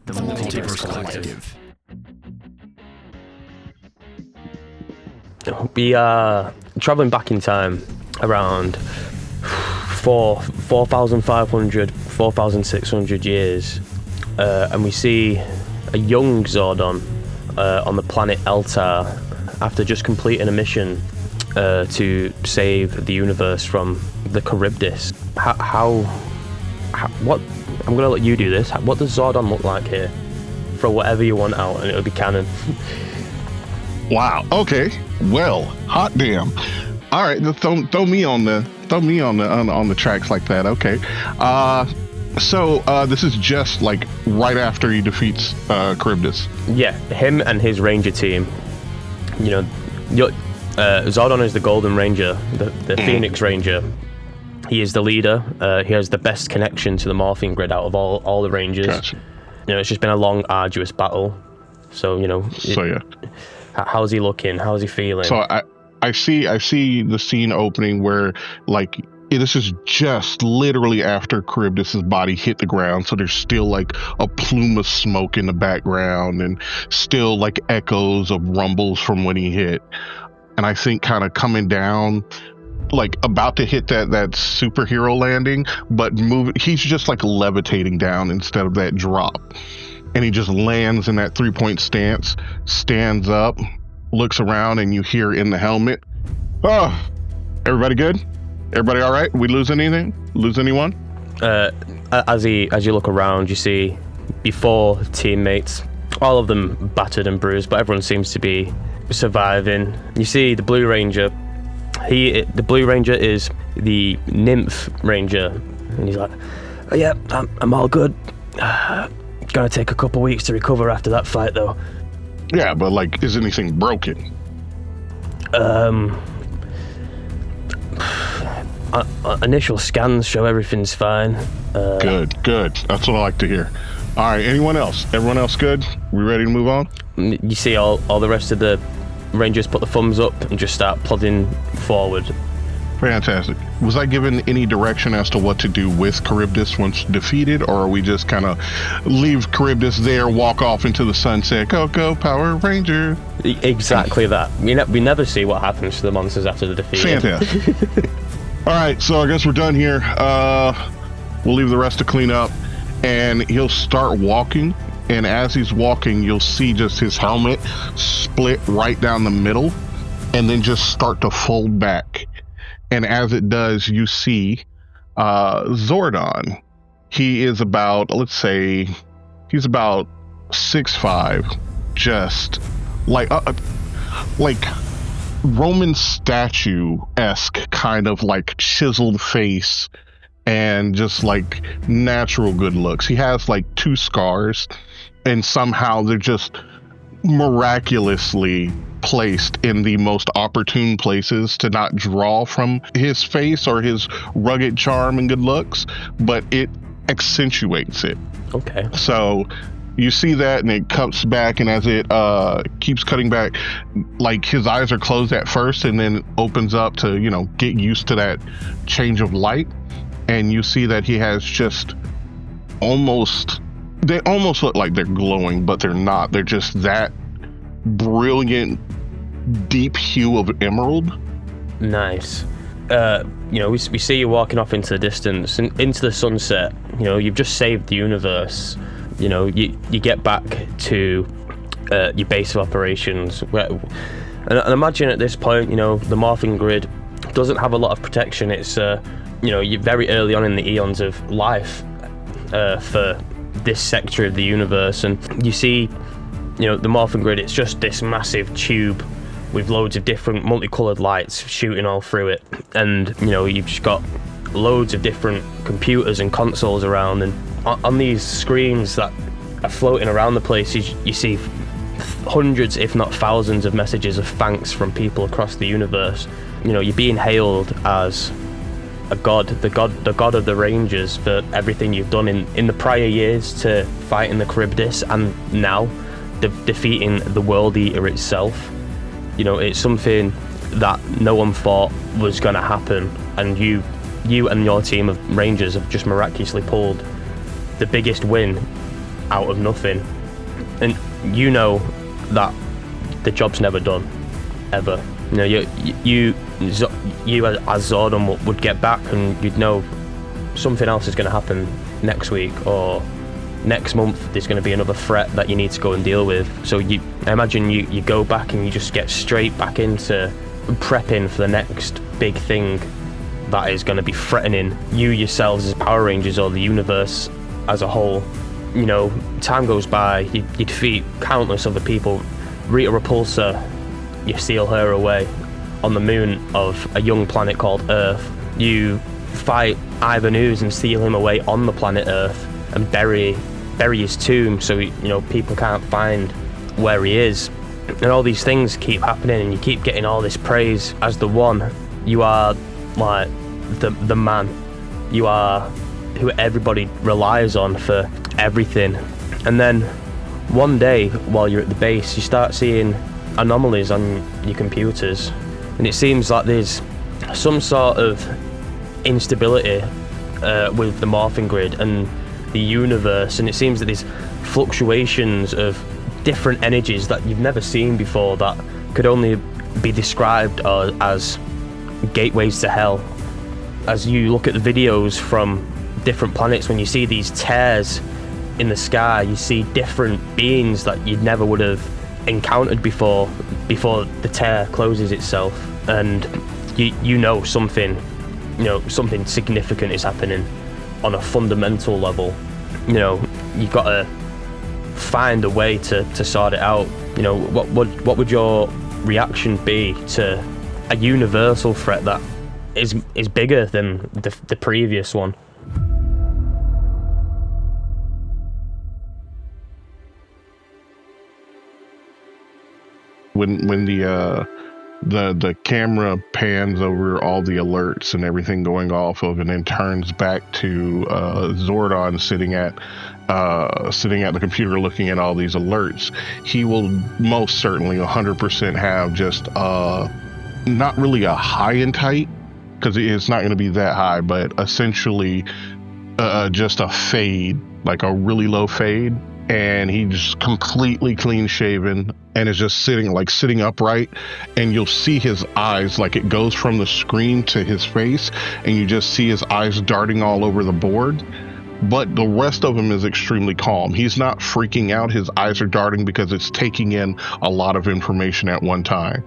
The Multiverse Collective. We are traveling back in time around 4,500, 4,600 years, and we see a young Zordon on the planet Eltar after just completing a mission to save the universe from the Charybdis. What? I'm gonna let you do this. What does Zordon look like here? Throw whatever you want out, and it'll be canon. Wow. Okay. Well, hot damn. All right. Throw me on the tracks like that. Okay. So this is just like right after he defeats Charybdis. Yeah, him and his ranger team. You know, Zordon is the Golden Ranger, the Phoenix Ranger. He is the leader. He has the best connection to the morphing grid out of all the rangers. Gotcha. You know, it's just been a long, arduous battle. So yeah. How's he looking? How's he feeling? So I see the scene opening where like this is just literally after Charybdis's body hit the ground, so there's still like a plume of smoke in the background and still like echoes of rumbles from when he hit. And I think kind of coming down, like about to hit that superhero landing, but he's just like levitating down instead of that drop. And he just lands in that 3-point stance, stands up, looks around, and you hear in the helmet, "Oh, everybody good? Everybody all right? We lose anything? Lose anyone?" As you look around, you see your teammates, all of them battered and bruised, but everyone seems to be surviving. You see the Blue Ranger. The Blue Ranger is the Nymph Ranger, and he's like, "Oh, yeah, I'm all good. Gonna take a couple weeks to recover after that fight, though." Yeah, but like, is anything broken? Initial scans show everything's fine. Good. That's what I like to hear. All right, anyone else? Everyone else good? We ready to move on? You see all the rest of the Rangers put the thumbs up and just start plodding forward. Fantastic. Was I given any direction as to what to do with Charybdis once defeated, or are we just kind of leave Charybdis there, walk off into the sunset, go Power Ranger? Exactly that. We never see what happens to the monsters after the defeat. Fantastic. All right, so I guess we're done here. We'll leave the rest to clean up, and he'll start walking. And as he's walking, you'll see just his helmet split right down the middle, and then just start to fold back. And as it does, you see Zordon. He is about, let's say, he's about 6'5", just like Roman statue-esque kind of like chiseled face and just like natural good looks. He has like 2 scars, and somehow they're just miraculously placed in the most opportune places to not draw from his face or his rugged charm and good looks, but it accentuates it. Okay. So you see that, and it cuts back, and as it keeps cutting back, like his eyes are closed at first and then opens up to, get used to that change of light. And you see that he has just they almost look like they're glowing, but they're not. They're just that brilliant, deep hue of emerald. Nice. We see you walking off into the distance and into the sunset. You've just saved the universe. You get back to your base of operations. And imagine at this point, the morphing grid doesn't have a lot of protection. It's you're very early on in the eons of life for this sector of the universe, and you see, the morphing grid. It's just this massive tube with loads of different multicolored lights shooting all through it, and you've just got loads of different computers and consoles around, and on these screens that are floating around the place, you see hundreds, if not thousands, of messages of thanks from people across the universe. You're being hailed as a god, the god of the Rangers, for everything you've done in the prior years to fighting the Charybdis, and now defeating the World Eater itself. It's something that no one thought was going to happen, and you and your team of Rangers have just miraculously pulled the biggest win out of nothing, and you know that the job's never done, ever. You know, you as Zordon would get back, and you'd know something else is going to happen next week or next month. There's going to be another threat that you need to go and deal with. So I imagine you go back and you just get straight back into prepping for the next big thing that is going to be threatening you yourselves as Power Rangers or the universe as a whole. You know, time goes by, you defeat countless other people. Rita Repulsa, you steal her away on the moon of a young planet called Earth. You fight Ivan Ooze and steal him away on the planet Earth and bury his tomb, so people can't find where he is. And all these things keep happening, and you keep getting all this praise as the one. You are like the man. You are who everybody relies on for everything. And then one day while you're at the base, you start seeing anomalies on your computers, and it seems like there's some sort of instability with the morphing grid and the universe, and it seems that there's fluctuations of different energies that you've never seen before that could only be described as gateways to hell. As you look at the videos from different planets, when you see these tears in the sky, you see different beings that you never would have encountered before the tear closes itself, and you know something significant is happening on a fundamental level. You've got to find a way to sort it out. What would your reaction be to a universal threat that is bigger than the previous one? When the camera pans over all the alerts and everything going off of, and then turns back to Zordon sitting at the computer looking at all these alerts, he will most certainly 100% have just not really a high and tight, because it's not going to be that high, but essentially just a fade, like a really low fade. And he's completely clean shaven and is just sitting upright, and you'll see his eyes, like it goes from the screen to his face, and you just see his eyes darting all over the board. But the rest of him is extremely calm. He's not freaking out. His eyes are darting because it's taking in a lot of information at one time,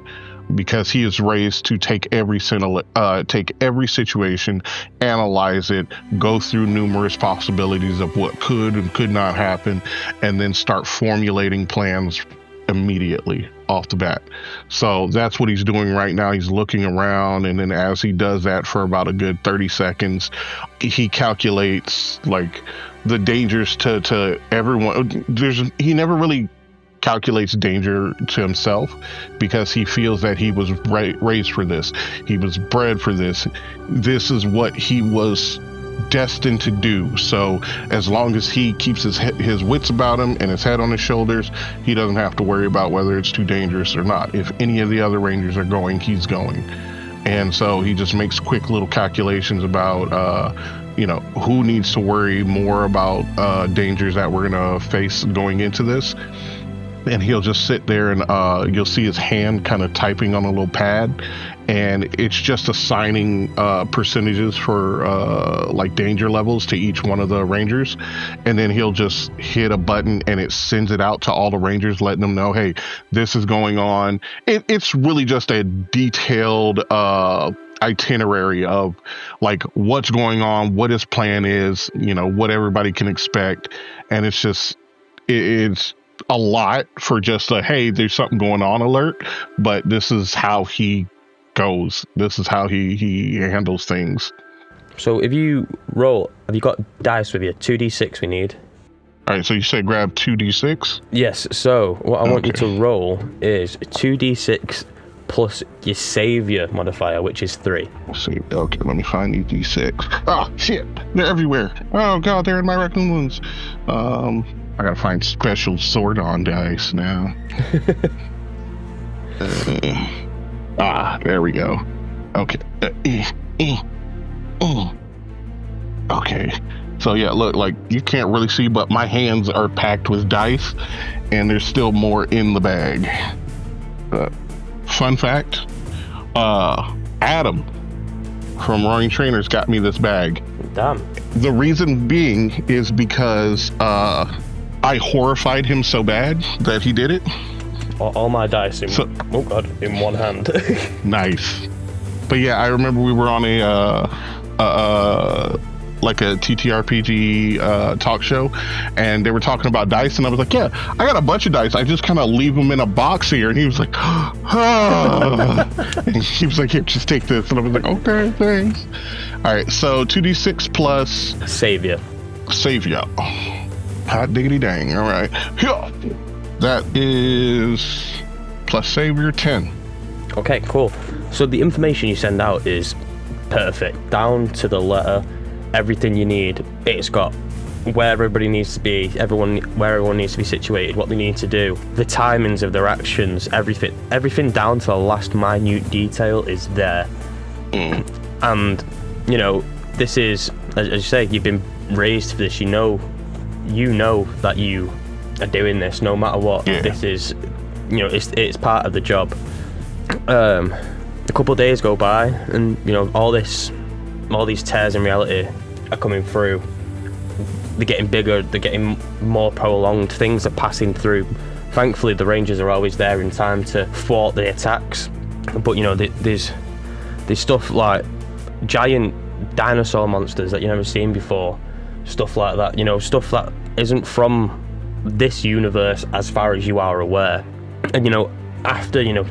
because he is raised to take every situation, analyze it, go through numerous possibilities of what could and could not happen, and then start formulating plans immediately off the bat. So that's what he's doing right now. He's looking around, and then as he does that for about a good 30 seconds, he calculates like the dangers to everyone. He never really calculates danger to himself, because he feels that he was raised for this. He was bred for this. This is what he was destined to do. So as long as he keeps his wits about him and his head on his shoulders, he doesn't have to worry about whether it's too dangerous or not. If any of the other Rangers are going, he's going. And so he just makes quick little calculations about who needs to worry more about dangers that we're gonna face going into this. And he'll just sit there, and you'll see his hand kind of typing on a little pad, and it's just assigning percentages for like danger levels to each one of the Rangers. And then he'll just hit a button, and it sends it out to all the Rangers, letting them know, hey, this is going on. It's really just a detailed itinerary of like what's going on, what his plan is, what everybody can expect. And it's just it's a lot for just a hey, there's something going on alert, but this is how he goes. This is how he handles things. So if you roll, have you got dice with you? 2d6 we need. All right, so you say grab 2d6? Yes, so what I want you to roll is 2d6 plus your savior modifier, which is 3. Let's see. Okay, let me find these d6. Oh shit, they're everywhere. Oh god, they're in my raccoon ones. I gotta find special Zordon dice now. There we go. Okay. Okay. So yeah, look, like you can't really see, but my hands are packed with dice, and there's still more in the bag. Fun fact: Adam from Roaring Trainers got me this bag. Damn. The reason being is because I horrified him so bad that he did it. All my dice in in one hand. Nice. But yeah, I remember we were on like a TTRPG talk show, and they were talking about dice, and I was like, yeah, I got a bunch of dice. I just kind of leave them in a box here. And he was like, and he was like, here, just take this. And I was like, okay, thanks. All right, so 2d6 plus Savior. Hot diggity dang. All right. That is plus Savior 10. Okay, cool. So the information you send out is perfect, down to the letter. Everything you need. It's got where everybody needs to be, where everyone needs to be situated, what they need to do, the timings of their actions, everything down to the last minute detail is there. And you know, this is, as you say, you've been raised for this. You know that you are doing this no matter what. Yeah. This is, you know, it's part of the job. A couple of days go by, and you know, all these tears in reality are coming through. They're getting bigger, they're getting more prolonged, things are passing through. Thankfully the Rangers are always there in time to thwart the attacks, but you know, there's stuff like giant dinosaur monsters that you've never seen before, stuff like that, you know, stuff that isn't from this universe as far as you are aware. And you know, after, you know,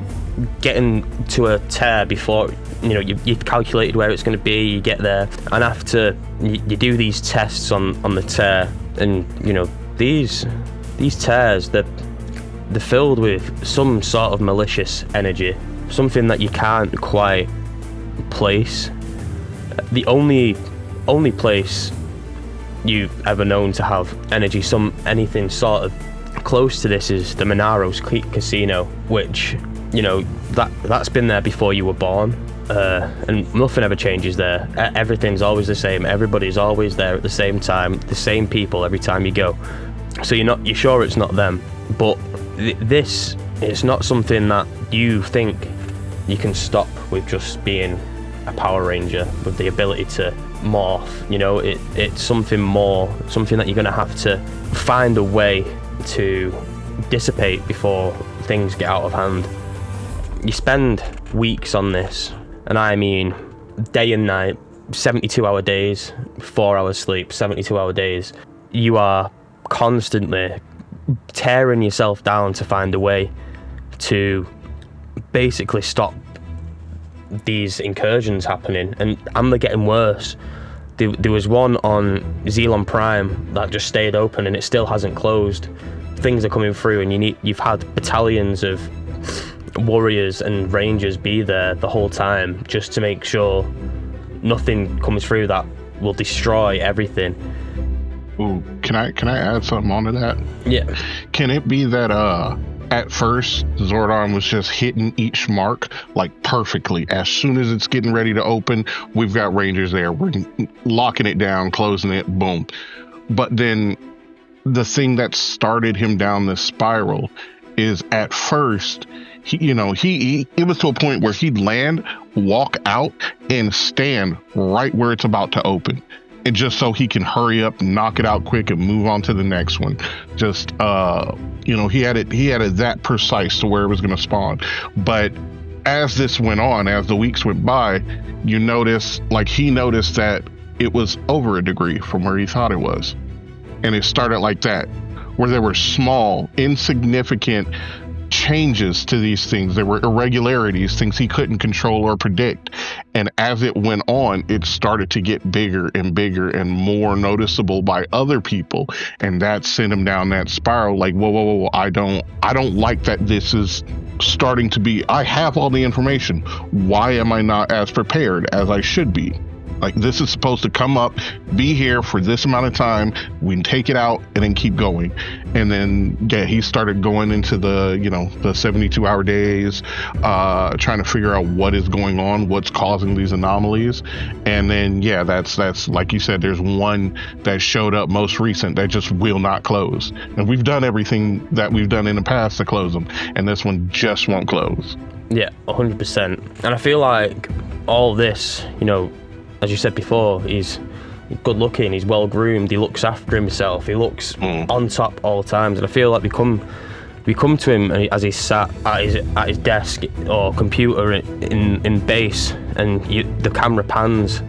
getting to a tear before, you know, you've calculated where it's going to be, you get there, and after you do these tests on the tear, and you know, these tears, they're filled with some sort of malicious energy, something that you can't quite place. The only place you've ever known to have anything sort of close to this is the Monaro's Casino, which, you know, that's been there before you were born, and nothing ever changes there. Everything's always the same. Everybody's always there at the same time, the same people every time you go. So you're sure it's not them, but this is not something that you think you can stop with just being a Power Ranger with the ability to morph. You know, it's something more, something that you're going to have to find a way to dissipate before things get out of hand. You spend weeks on this, and I mean day and night, 72-hour days, 4 hours sleep, 72-hour days. You are constantly tearing yourself down to find a way to basically stop these incursions happening, and they're getting worse. There was one on Xelon Prime that just stayed open and it still hasn't closed. Things are coming through, and you've had battalions of warriors and rangers be there the whole time just to make sure nothing comes through that will destroy everything. Ooh, can I add something onto that? Yeah. Can it be that at first Zordon was just hitting each mark like perfectly? As soon as it's getting ready to open, we've got rangers there. We're locking it down, closing it, boom. But then the thing that started him down this spiral is at first, it was to a point where he'd land, walk out, and stand right where it's about to open. And just so he can hurry up, knock it out quick, and move on to the next one. Just, he had it that precise to where it was going to spawn. But as this went on, as the weeks went by, he noticed that it was over a degree from where he thought it was. And it started like that, where there were small, insignificant changes to these things. There were irregularities, things he couldn't control or predict. And as it went on, it started to get bigger and bigger and more noticeable by other people. And that sent him down that spiral like, whoa, I don't like that this is starting to be, I have all the information. Why am I not as prepared as I should be? Like, this is supposed to come up, be here for this amount of time. We can take it out and then keep going. And then, yeah, he started going into the 72-hour days, trying to figure out what is going on, what's causing these anomalies. And then, yeah, that's like you said, there's one that showed up most recent that just will not close. And we've done everything that we've done in the past to close them. And this one just won't close. Yeah, 100%. And I feel like all this, as you said before, he's good looking, he's well groomed, he looks after himself, he looks on top all the times. And I feel like we come to him as he's sat at his desk or computer in base, and the camera pans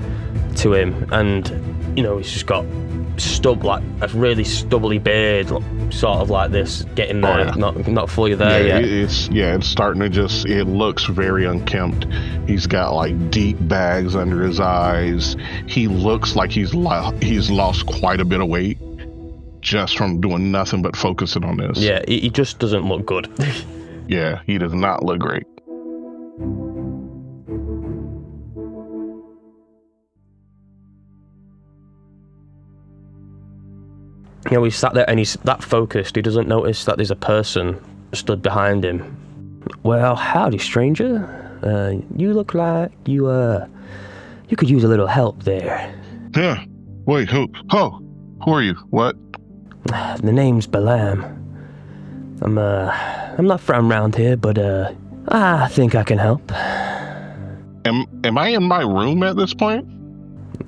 to him, and he's just got like a really stubbly beard, sort of like this, getting there, not fully there yet. It's starting to it looks very unkempt. He's got like deep bags under his eyes. He looks like he's lost quite a bit of weight just from doing nothing but focusing on this. Yeah, he just doesn't look good. Yeah, he does not look great. He's sat there and he's that focused, he doesn't notice that there's a person stood behind him. Well, howdy, stranger. You look like you could use a little help there. Yeah. Wait, who are you? What? The name's Balam. I'm not from around here, but I think I can help. Am I in my room at this point?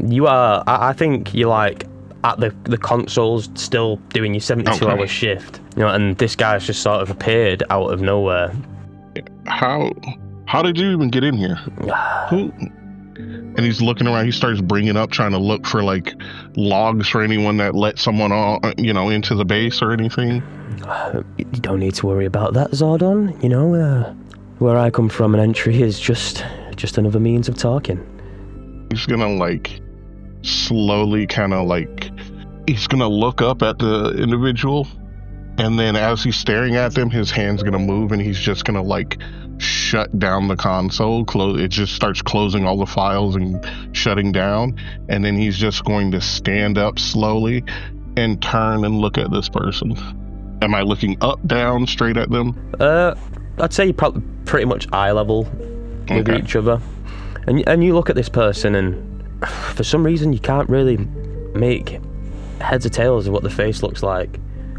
You are. I think you're like at the consoles, still doing your 72-hour shift. And this guy's just sort of appeared out of nowhere. How did you even get in here? Who? And he's looking around. He starts bringing up, trying to look for like logs for anyone that let someone on, into the base or anything. You don't need to worry about that, Zordon. Where I come from, an entry is just another means of talking. He's gonna like slowly kind of like, he's gonna look up at the individual, and then as he's staring at them, his hand's gonna move, and he's just gonna like shut down the console. It just starts closing all the files and shutting down, and then he's just going to stand up slowly and turn and look at this person. Am I looking up, down, straight at them? I'd say you're probably pretty much eye level with each other, and you look at this person, and for some reason you can't really make heads or tails of what the face looks like.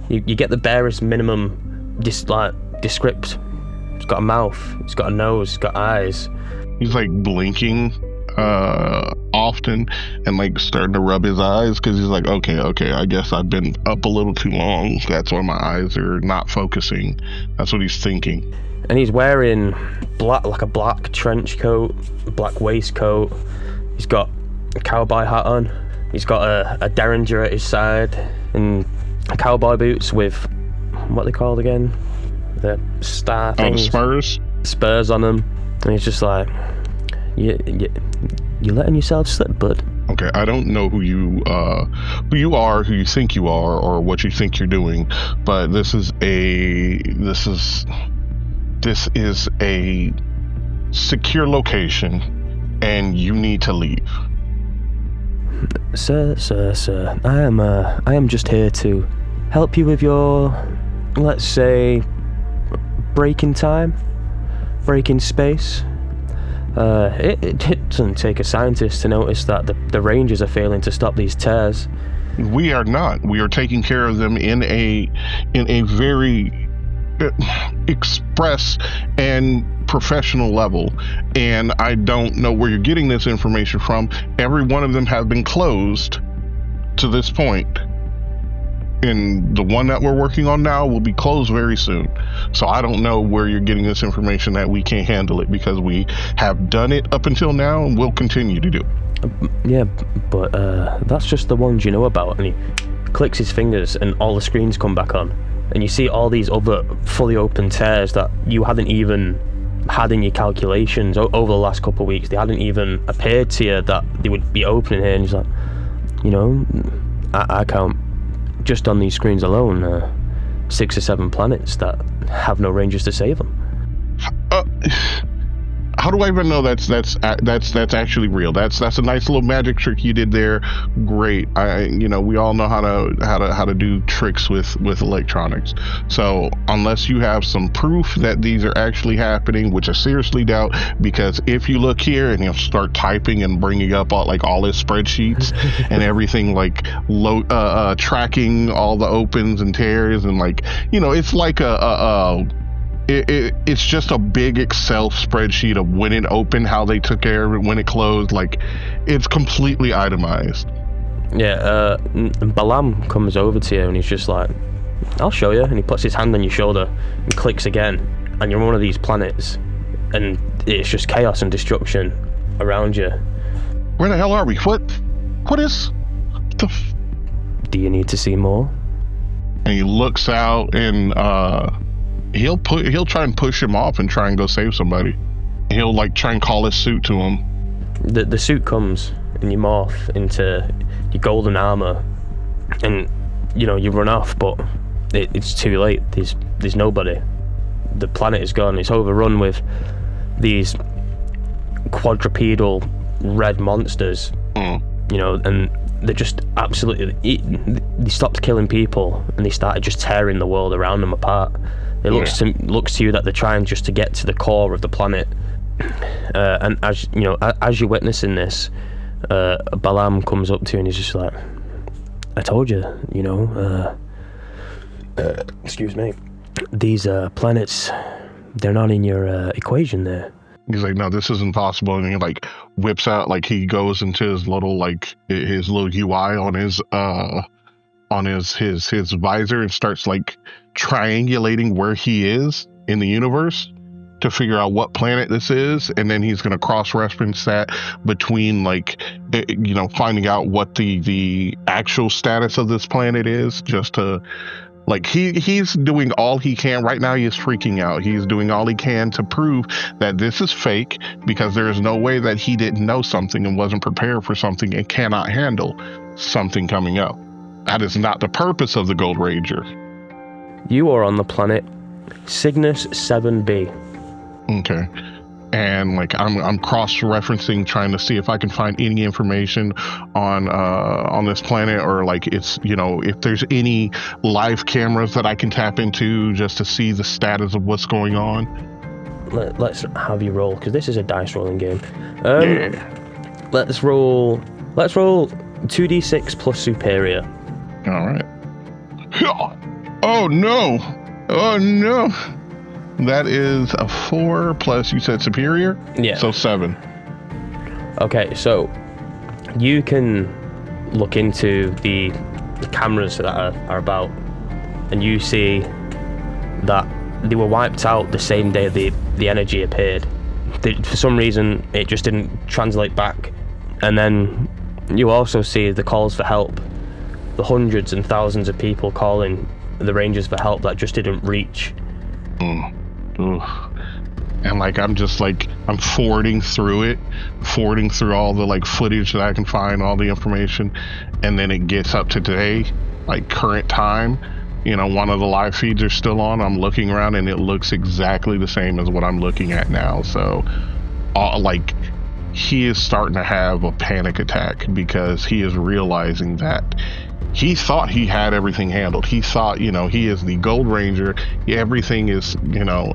You get the barest minimum descript. It's got a mouth, it's got a nose, it's got eyes. He's like blinking often and like starting to rub his eyes because he's like, okay, I guess I've been up a little too long. That's why my eyes are not focusing. That's what he's thinking. And he's wearing a black trench coat, black waistcoat. He's got a cowboy hat on. He's got a derringer at his side and cowboy boots with what they called again? The star things. The Spurs on them. And he's just like, you're letting yourself slip, bud. Okay, I don't know who you are, who you think you are, or what you think you're doing, but this is a secure location, and you need to leave. Sir, I am just here to help you with your, let's say, break-in time, break-in space. It doesn't take a scientist to notice that the Rangers are failing to stop these tears. We are not. We are taking care of them in a very express and professional level, and I don't know where you're getting this information from. Every one of them have been closed to this point, and the one that we're working on now will be closed very soon. So I don't know where you're getting this information that we can't handle it, because we have done it up until now and we'll continue to do it. Yeah, but that's just the ones you know about. And he clicks his fingers and all the screens come back on, and you see all these other fully open tears that you hadn't even had in your calculations over the last couple of weeks. They hadn't even appeared to you that they would be opening here. And he's like, I count just on these screens alone 6 or 7 planets that have no Rangers to save them. How do I even know that's actually real? That's a nice little magic trick you did there. Great. We all know how to do tricks with electronics. So unless you have some proof that these are actually happening, which I seriously doubt, because if you look here and you'll start typing and bringing up all his spreadsheets and everything, tracking all the opens and tears, and it's like it's just a big Excel spreadsheet of when it opened, how they took care of it, when it closed. It's completely itemized. Yeah, Balam comes over to you and he's just like, I'll show you. And he puts his hand on your shoulder and clicks again. And you're on one of these planets. And it's just chaos and destruction around you. Where the hell are we? What is the... Do you need to see more? And he looks out and, he'll try and push him off and try and go save somebody. He'll try and call his suit to him. The suit comes and you morph into your golden armor, and you run off, but it's too late. There's nobody. The planet is gone. It's overrun with these quadrupedal red monsters. And they're just absolutely... They stopped killing people and they started just tearing the world around them apart. It looks to you that they're trying just to get to the core of the planet. And as you're witnessing this, Balam comes up to you and he's just like, I told you, excuse me, these planets, they're not in your equation there. He's like, no, this is impossible. And he whips out, he goes into his little his little UI on his his visor and starts triangulating where he is in the universe to figure out what planet this is, and then he's going to cross-reference that between finding out what the actual status of this planet is, just to he's doing all he can right now. He is freaking out. He's doing all he can to prove that this is fake, because there is no way that he didn't know something and wasn't prepared for something and cannot handle something coming up. That is not the purpose of the Gold Ranger. You are on the planet Cygnus 7b. Okay. And I'm cross-referencing, trying to see if I can find any information on this planet, or it's if there's any live cameras that I can tap into just to see the status of what's going on. Let's have you roll, because this is a dice rolling game. Let's roll 2d6 plus superior. All right. Oh no! That is a 4 plus, you said superior? Yeah. So 7. Okay, so you can look into the cameras that are about, and you see that they were wiped out the same day the energy appeared. For some reason, it just didn't translate back. And then you also see the calls for help, the hundreds and thousands of people calling the Rangers for help that just didn't reach. And I'm just I'm forwarding through all the footage that I can find, all the information, and then it gets up to today, current time. One of the live feeds are still on. I'm looking around and it looks exactly the same as what I'm looking at now. So he is starting to have a panic attack, because he is realizing that he thought he had everything handled. He thought, he is the Gold Ranger. Everything is,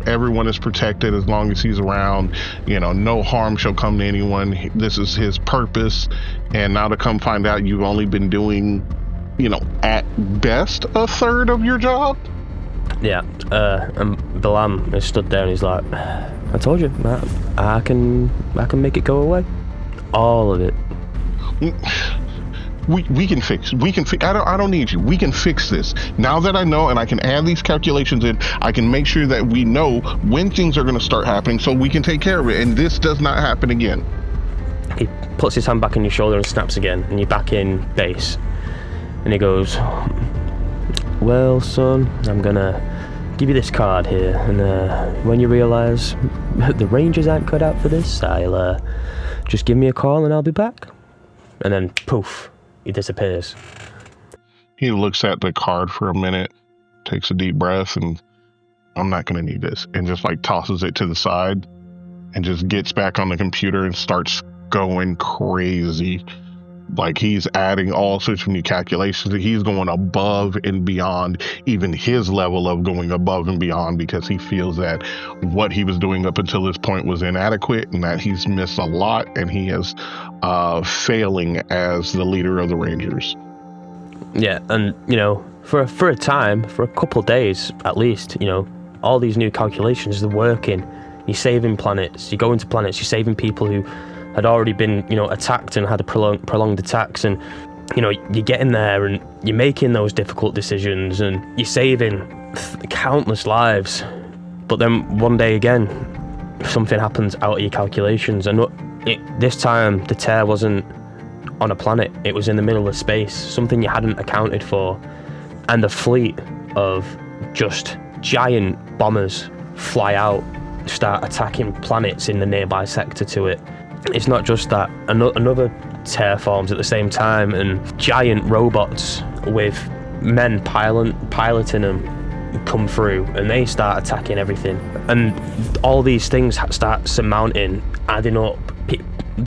everyone is protected as long as he's around. No harm shall come to anyone. This is his purpose. And now to come find out you've only been doing, at best a third of your job. Yeah. And Balam has stood there and he's like, I told you, I can make it go away. All of it. We can fix. I don't need you. We can fix this. Now that I know, and I can add these calculations in, I can make sure that we know when things are going to start happening, so we can take care of it, and this does not happen again. He puts his hand back on your shoulder and snaps again, and you're back in base. And he goes, well, son, I'm gonna give you this card here, and when you realize the Rangers aren't cut out for this, I'll just give me a call and I'll be back. And then poof, he disappears. He looks at the card for a minute, takes a deep breath, and I'm not gonna need this, and just tosses it to the side, and just gets back on the computer and starts going crazy. Like, he's adding all sorts of new calculations. He's going above and beyond even his level of going above and beyond, because he feels that what he was doing up until this point was inadequate, and that he's missed a lot, and he is failing as the leader of the Rangers. Yeah, and, you know, for a time, for a couple of days at least, you know, all these new calculations are working. You're saving planets, you go into planets, you're saving people who had already been, you know, attacked and had a prolonged attacks, and, you know, you're getting there and you're making those difficult decisions and you're saving countless lives. But then one day again, something happens out of your calculations, and this time the tear wasn't on a planet, it was in the middle of space, something you hadn't accounted for, and a fleet of just giant bombers fly out, start attacking planets in the nearby sector to it. It's not just that, another tear forms at the same time, and giant robots with men piloting them come through, and they start attacking everything, and all these things start surmounting, adding up.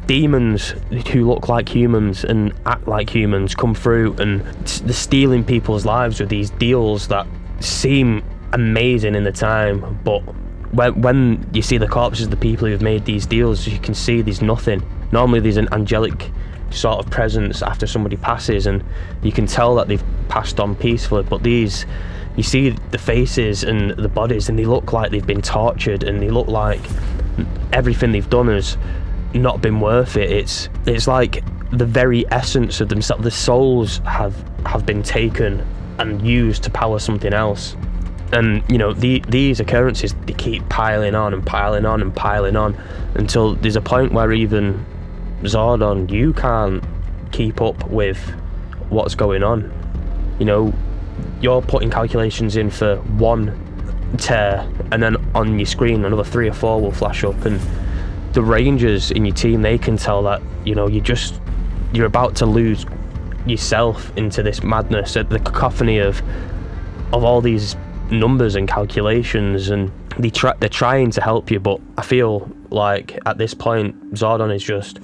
Demons who look like humans and act like humans come through, and they're stealing people's lives with these deals that seem amazing in the time, but when you see the corpses of the people who've made these deals, you can see there's nothing. Normally there's an angelic sort of presence after somebody passes, and you can tell that they've passed on peacefully, but these, you see the faces and the bodies, and they look like they've been tortured, and they look like everything they've done has not been worth it. It's like the very essence of themselves, the souls have been taken and used to power something else. And, you know, these occurrences, they keep piling on and piling on and piling on, until there's a point where even Zordon, you can't keep up with what's going on. You know, you're putting calculations in for one tear, and then on your screen another 3 or 4 will flash up, and the Rangers in your team, they can tell that, you know, you're about to lose yourself into this madness, at the cacophony of all these numbers and calculations, and they're trying to help you, but I feel like at this point Zordon is just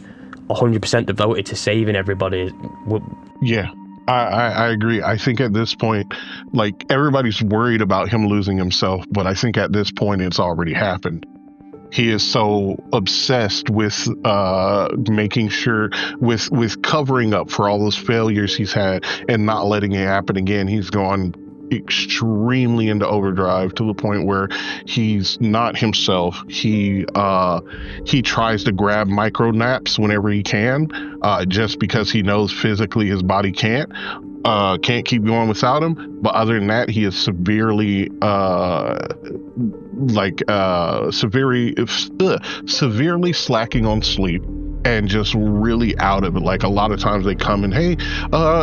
100% devoted to saving everybody. Yeah, I agree. I think at this point, like, everybody's worried about him losing himself, but I think at this point it's already happened. He is so obsessed with making sure, with covering up for all those failures he's had and not letting it happen again. He's gone extremely into overdrive, to the point where he's not himself. He tries to grab micro naps whenever he can, just because he knows physically his body can't keep going without him. But other than that, he is severely severely slacking on sleep, and just really out of it. Like, a lot of times they come and, hey,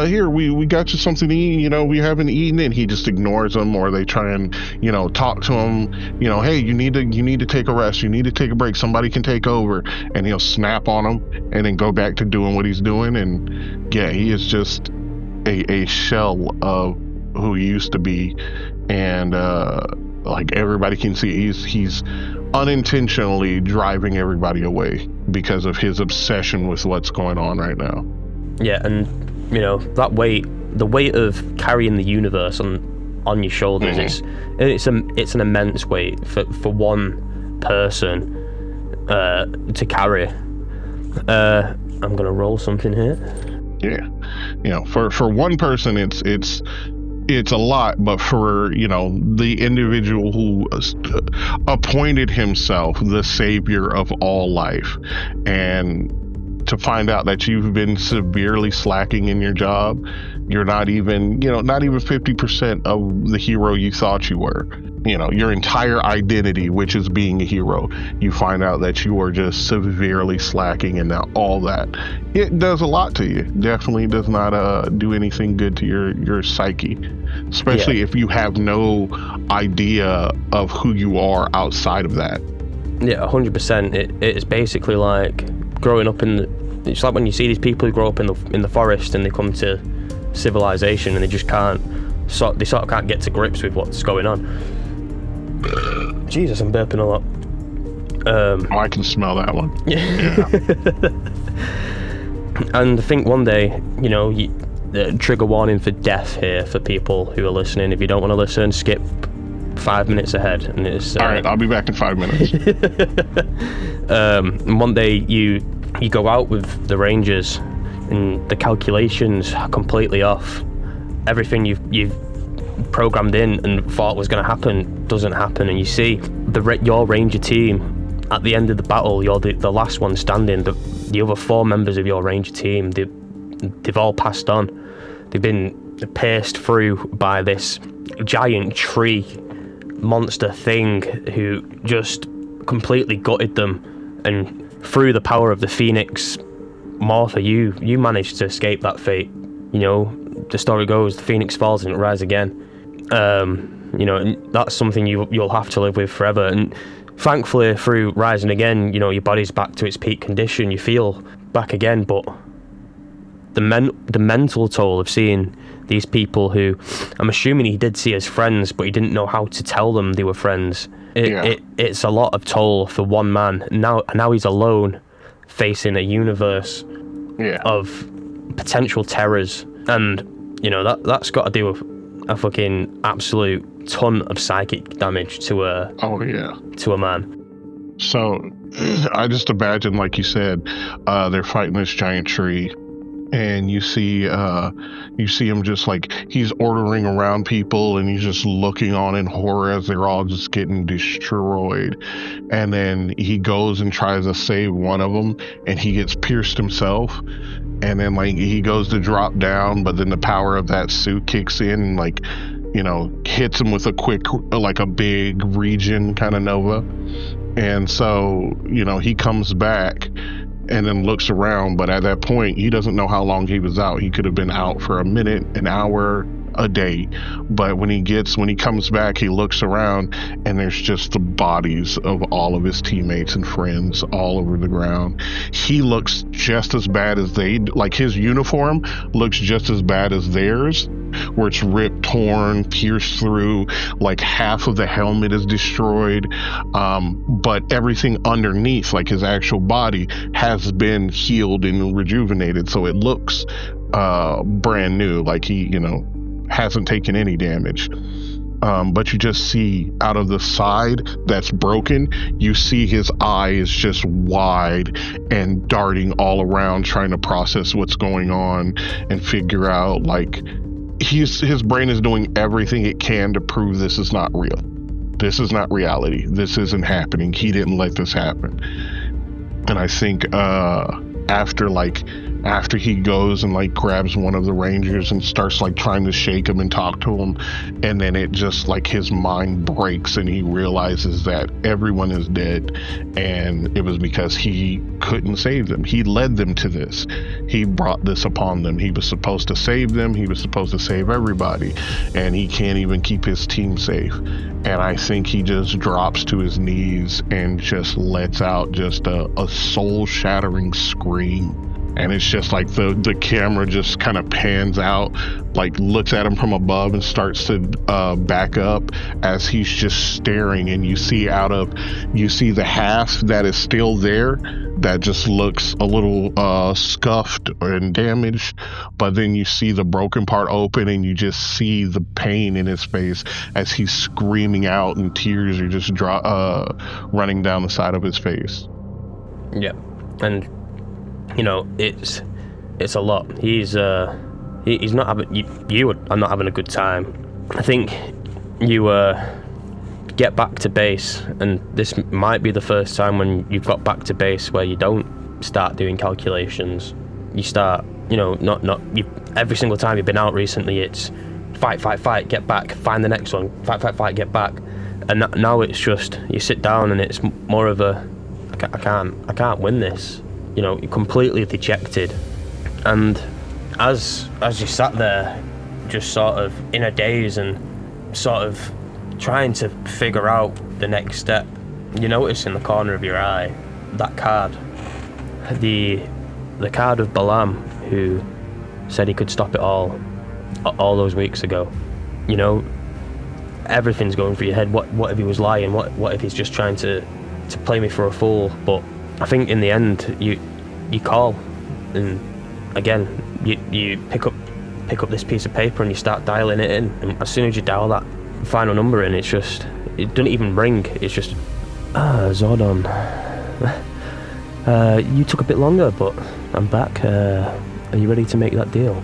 here, we got you something to eat, you know, we haven't eaten it. He just ignores them, or they try and, you know, talk to him, you know, hey, you need to take a rest, you need to take a break, somebody can take over, and he'll snap on them and then go back to doing what he's doing. And yeah, he is just a shell of who he used to be. And like, everybody can see he's unintentionally driving everybody away because of his obsession with what's going on right now. Yeah, and, you know, the weight of carrying the universe on your shoulders, it's an immense weight for one person to carry. I'm gonna roll something here. Yeah, you know, for one person it's a lot, but for, you know, the individual who appointed himself the savior of all life, and to find out that you've been severely slacking in your job, you're not even 50% of the hero you thought you were. You know, your entire identity, which is being a hero, you find out that you are just severely slacking, and now all that, it does a lot to you. Definitely does not do anything good to your psyche, especially if you have no idea of who you are outside of that. Yeah, 100%. It's basically like growing up it's like when you see these people who grow up in the forest, and they come to civilization, and they just sort of can't get to grips with what's going on. Jesus, I'm burping a lot. I can smell that one. Yeah. And I think one day, trigger warning for death here for people who are listening. If you don't want to listen, skip 5 minutes ahead. And it's all right. I'll be back in 5 minutes. And one day you go out with the Rangers, and the calculations are completely off. Everything you've programmed in and thought was going to happen doesn't happen, and you see your Ranger team at the end of the battle. You're the last one standing. The other 4 members of your Ranger team, they've all passed on. They've been pierced through by this giant tree monster thing who just completely gutted them, and through the power of the Phoenix Morpher, you managed to escape that fate. The story goes, the Phoenix falls and it rises again. And that's something you'll have to live with forever. And thankfully, through rising again, your body's back to its peak condition. You feel back again, but the mental toll of seeing these people who I'm assuming he did see as friends, but he didn't know how to tell them they were friends. It's a lot of toll for one man. Now he's alone, facing a universe of potential terrors, and that's got to do with a fucking absolute ton of psychic damage to a man. So I just imagine, like you said, they're fighting this giant tree, and you see him just like he's ordering around people, and he's just looking on in horror as they're all just getting destroyed. And then he goes and tries to save one of them, and he gets pierced himself. And then like he goes to drop down, but then the power of that suit kicks in and like, hits him with a quick, like a big regen kind of nova. And so, he comes back and then looks around, but at that point he doesn't know how long he was out. He could have been out for a minute, an hour, a day. But when he comes back, he looks around, and there's just the bodies of all of his teammates and friends all over the ground. He looks just as bad as his uniform looks just as bad as theirs, where it's ripped, torn, pierced through, like half of the helmet is destroyed, but everything underneath, like his actual body, has been healed and rejuvenated, so it looks brand new, like he hasn't taken any damage. But you just see out of the side that's broken, you see his eye is just wide and darting all around, trying to process what's going on and figure out, like, his brain is doing everything it can to prove this is not real. This is not reality. This isn't happening. He didn't let this happen. And I think after he goes and like grabs one of the Rangers and starts like trying to shake him and talk to him, and then it just like his mind breaks and he realizes that everyone is dead, and it was because he couldn't save them. He led them to this. He brought this upon them. He was supposed to save them. He was supposed to save everybody, and he can't even keep his team safe. And I think he just drops to his knees and just lets out just a soul-shattering scream. And it's just like the camera just kind of pans out, like looks at him from above and starts to back up as he's just staring, and you see the half that is still there that just looks a little scuffed and damaged, but then you see the broken part open, and you just see the pain in his face as he's screaming out, and tears are just running down the side of his face. Yeah, and it's a lot. He's not having you are not having a good time. I think you get back to base, and this might be the first time when you've got back to base where you don't start doing calculations. You start, every single time you've been out recently, it's fight, get back, find the next one, fight, get back. And now it's just you sit down, and it's more of a I can't win this. You're completely dejected. And as you sat there, just sort of in a daze and sort of trying to figure out the next step, you notice in the corner of your eye that card, the card of Balaam, who said he could stop it all those weeks ago. Everything's going through your head. What if he was lying? What if he's just trying to to play me for a fool, but I think in the end you call, and again you pick up this piece of paper and you start dialing it in, and as soon as you dial that final number in, it doesn't even ring. It's just Zordon. You took a bit longer, but I'm back. Are you ready to make that deal?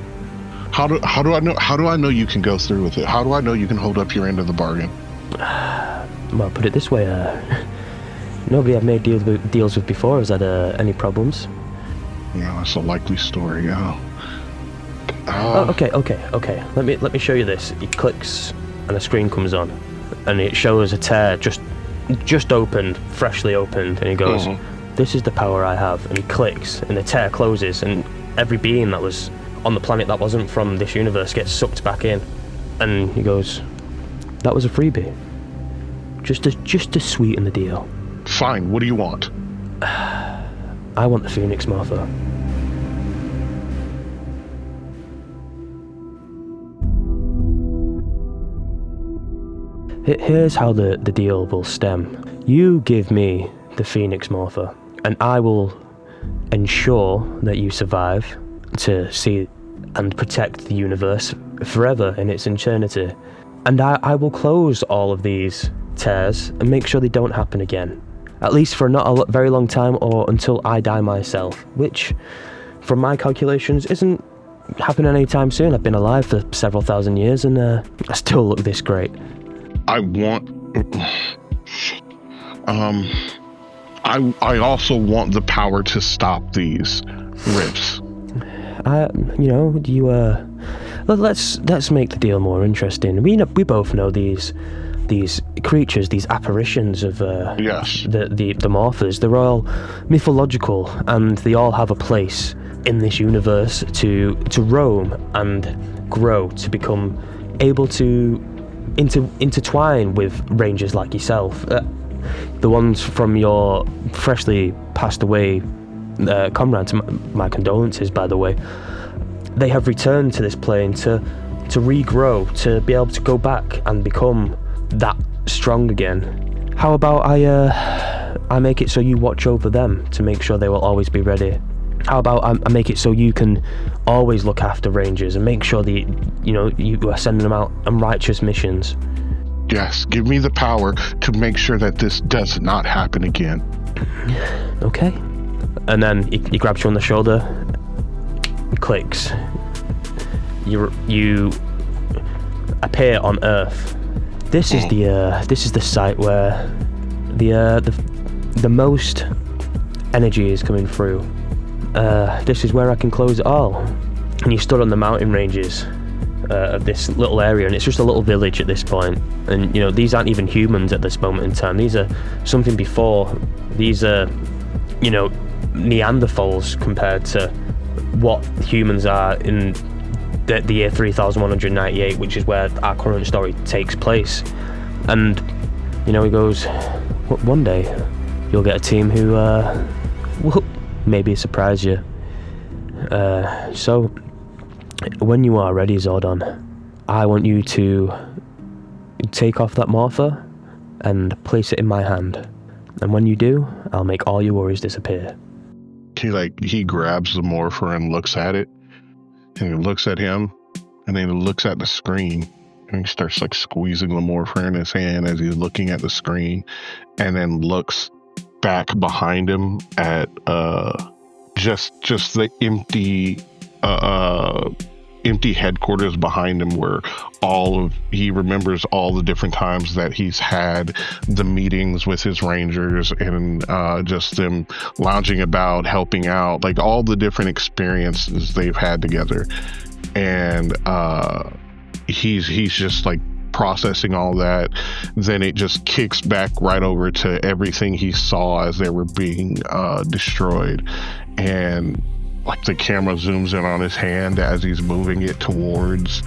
How do I know you can go through with it? How do I know you can hold up your end of the bargain? Well, put it this way, nobody I've made deals with before has had any problems. Yeah, that's a likely story. Yeah. Okay. Let me show you this. He clicks, and a screen comes on, and it shows a tear just opened, freshly opened, and he goes, "This is the power I have." And he clicks, and the tear closes, and every being that was on the planet that wasn't from this universe gets sucked back in. And he goes, "That was a freebie. Just to sweeten the deal." Fine. What do you want? I want the Phoenix Morpher. Here's how the deal will stem. You give me the Phoenix Morpher, and I will ensure that you survive to see and protect the universe forever in its eternity. And I will close all of these tears and make sure they don't happen again. At least for not a very long time, or until I die myself, which, from my calculations, isn't happening anytime soon. I've been alive for several thousand years, and I still look this great. I also want the power to stop these rifts. Let's make the deal more interesting. We both know these creatures, these apparitions of yes, the Morphers. They're all mythological, and they all have a place in this universe to roam and grow, to become able to intertwine with rangers like yourself. The ones from your freshly passed away comrades, my condolences, by the way. They have returned to this plane to regrow, to be able to go back and become that strong again. How about I make it so you watch over them to make sure they will always be ready? How about I make it so you can always look after rangers and make sure that you are sending them out on righteous missions? Yes, give me the power to make sure that this does not happen again. Okay. And then he grabs you on the shoulder, clicks. You appear on Earth. This is the site where the most energy is coming through. This is where I can close it all. And you stood on the mountain ranges of this little area, and it's just a little village at this point. And these aren't even humans at this moment in time. These are something before. These are Neanderthals compared to what humans are in the year 3198, which is where our current story takes place. And he goes, one day you'll get a team who will maybe surprise you. So when you are ready, Zordon, I want you to take off that morpher and place it in my hand. And when you do, I'll make all your worries disappear. He grabs the morpher and looks at it, and he looks at him, and then he looks at the screen, and he starts squeezing the morpher in his hand as he's looking at the screen, and then looks back behind him at just the empty headquarters behind him, where he remembers all the different times that he's had the meetings with his rangers, and just them lounging about, helping out, all the different experiences they've had together. And he's just processing all that. Then it just kicks back right over to everything he saw as they were being destroyed, and the camera zooms in on his hand as he's moving it towards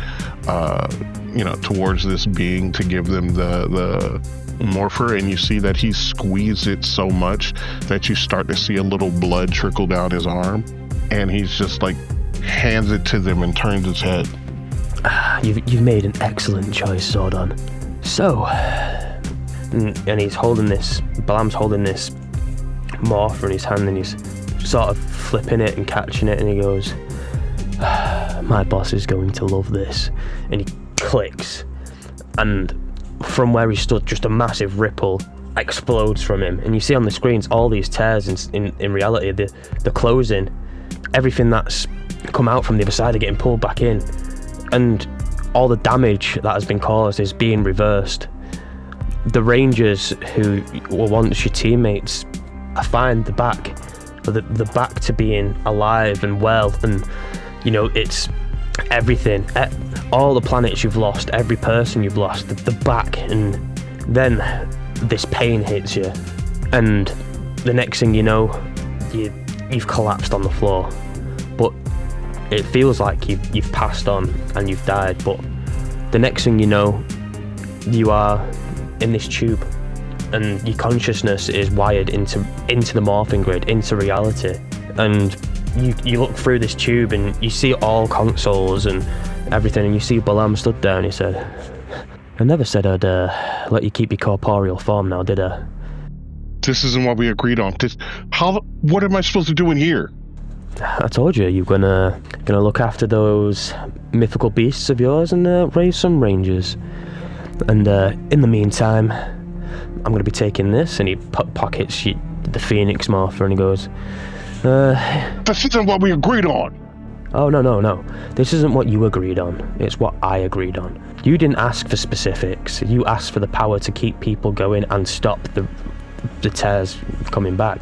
this being to give them the morpher, and you see that he squeezed it so much that you start to see a little blood trickle down his arm, and he's just hands it to them and turns his head. You've made an excellent choice, Zordon. So, and he's holding this. Balam's holding this morph in his hand, and he's sort of flipping it and catching it, and he goes, "My boss is going to love this," and he clicks, and from where he stood, just a massive ripple explodes from him, and you see on the screens all these tears. In reality, the closing, everything that's come out from the other side are getting pulled back in, and all the damage that has been caused is being reversed. The Rangers who were once your teammates are fine. The back to being alive and well, and you know, it's everything, all the planets you've lost, every person you've lost, the back, and then this pain hits you, and the next thing you know, you've collapsed on the floor. But it feels like you've passed on and you've died, but the next thing you know, you are in this tube, and your consciousness is wired into the morphing grid, into reality, and you look through this tube and you see all consoles and everything, and you see Balam stood there, and he said, "I never said I'd let you keep your corporeal form now, did I?" This isn't what we agreed on. What am I supposed to do in here? I told you, you're gonna look after those mythical beasts of yours and raise some rangers. And in the meantime, I'm gonna be taking this, and he pockets the Phoenix morpher, and he goes, This isn't what we agreed on. "Oh, no. This isn't what you agreed on. It's what I agreed on. You didn't ask for specifics. You asked for the power to keep people going and stop the tears coming back.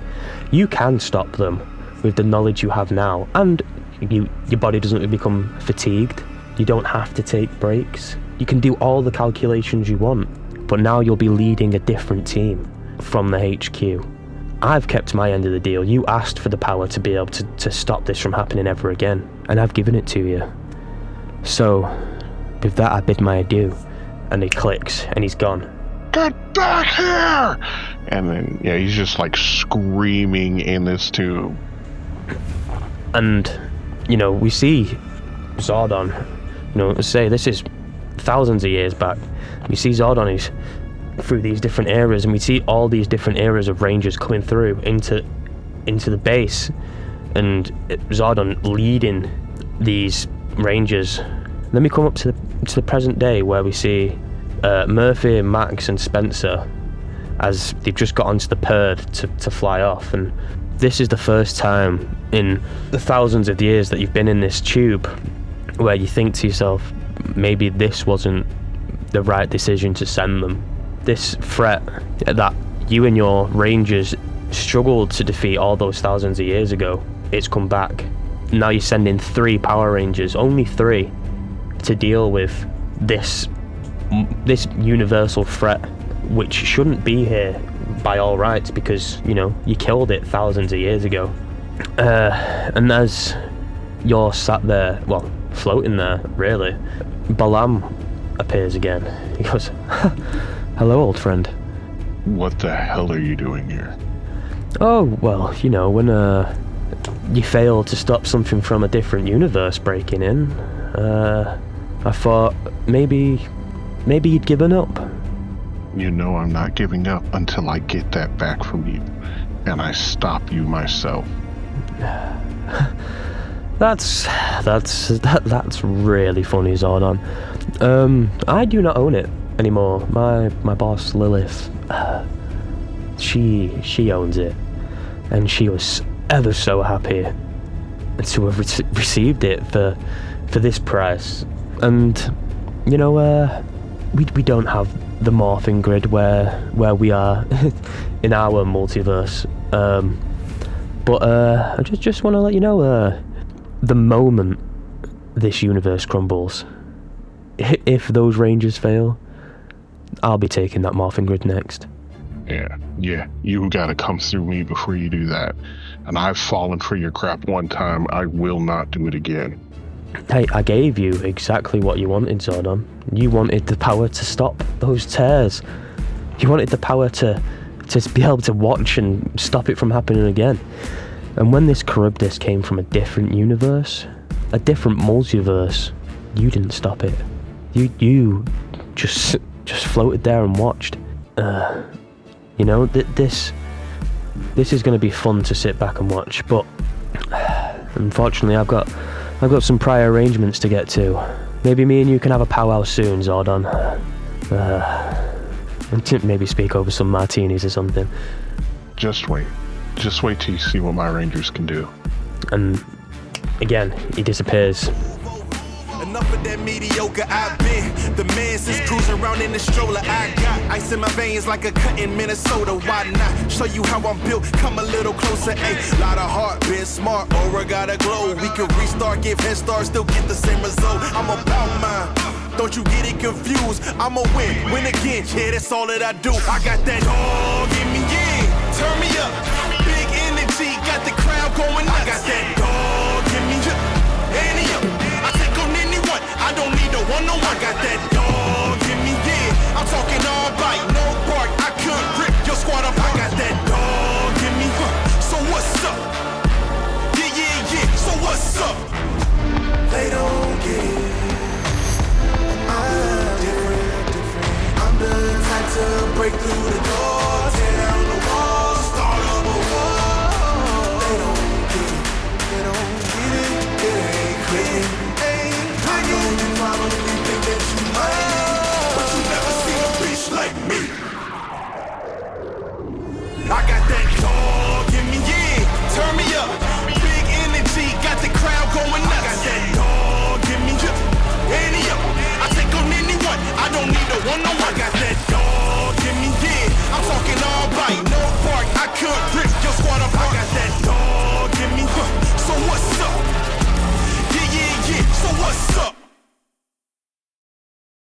You can stop them with the knowledge you have now, and your body doesn't become fatigued. You don't have to take breaks. You can do all the calculations you want, but now you'll be leading a different team from the HQ. I've kept my end of the deal. You asked for the power to be able to stop this from happening ever again, and I've given it to you. So, with that, I bid my adieu." And he clicks, and he's gone. Get back here! And then, yeah, he's just like screaming in this tube. And, you know, we see Zordon, you know, say this is thousands of years back. We see Zordon is through these different eras, and we see all these different eras of Rangers coming through into the base, and Zordon leading these Rangers. Then we come up to the present day, where we see Murphy, Max, and Spencer as they've just got onto the Perd to fly off, and this is the first time in the thousands of years that you've been in this tube where you think to yourself, maybe this wasn't the right decision to send them. This threat that you and your Rangers struggled to defeat all those thousands of years ago, it's come back. Now you're sending 3 Power Rangers, only 3, to deal with this universal threat, which shouldn't be here by all rights, because, you know, you killed it thousands of years ago. And as you're sat there, well, floating there, really, Balam appears again. He goes, "Hello, old friend." What the hell are you doing here? "Oh, well, you know, when you failed to stop something from a different universe breaking in, I thought maybe you'd given up." You know I'm not giving up until I get that back from you, and I stop you myself. That's really funny, Zordon. I do not own it anymore. My boss Lilith, she owns it, and she was ever so happy to have received it for this price. And you know, we don't have the morphing grid where we are in our multiverse. But I just want to let you know, the moment this universe crumbles, if those Rangers fail, I'll be taking that morphing grid next. Yeah, you gotta come through me before you do that. And I've fallen for your crap one time. I will not do it again. Hey, I gave you exactly what you wanted, Zordon. You wanted the power to stop those tears. You wanted the power to be able to watch and stop it from happening again. And when this Charybdis came from a different universe, a different multiverse, you didn't stop it. You just floated there and watched. You know, this is going to be fun to sit back and watch, but unfortunately I've got some prior arrangements to get to. Maybe me and you can have a powwow soon, Zordon. And maybe speak over some martinis or something. Just wait till you see what my Rangers can do. And again, he disappears. Enough of that mediocre I've been. The man since cruising around in the stroller. I got ice in my veins like a cut in Minnesota. Why not show you how I'm built? Come a little closer. A lot of heart, been smart, aura got a glow. We can restart, give head start, still get the same result. I'm about mine. Don't you get it confused? I'ma win again. Yeah, that's all that I do. I got that dog in me, yeah. Turn me up. Big energy, got the crowd going nuts. I got that dog in me, any up. I take on anyone. I don't need a one-on-one. I got that dog in me, yeah. I'm talking all bite, no bark. I could rip your squad up. I got that dog in me, So what's up? Yeah. So what's up? They don't get it. I'm different. I'm the type to break through the door.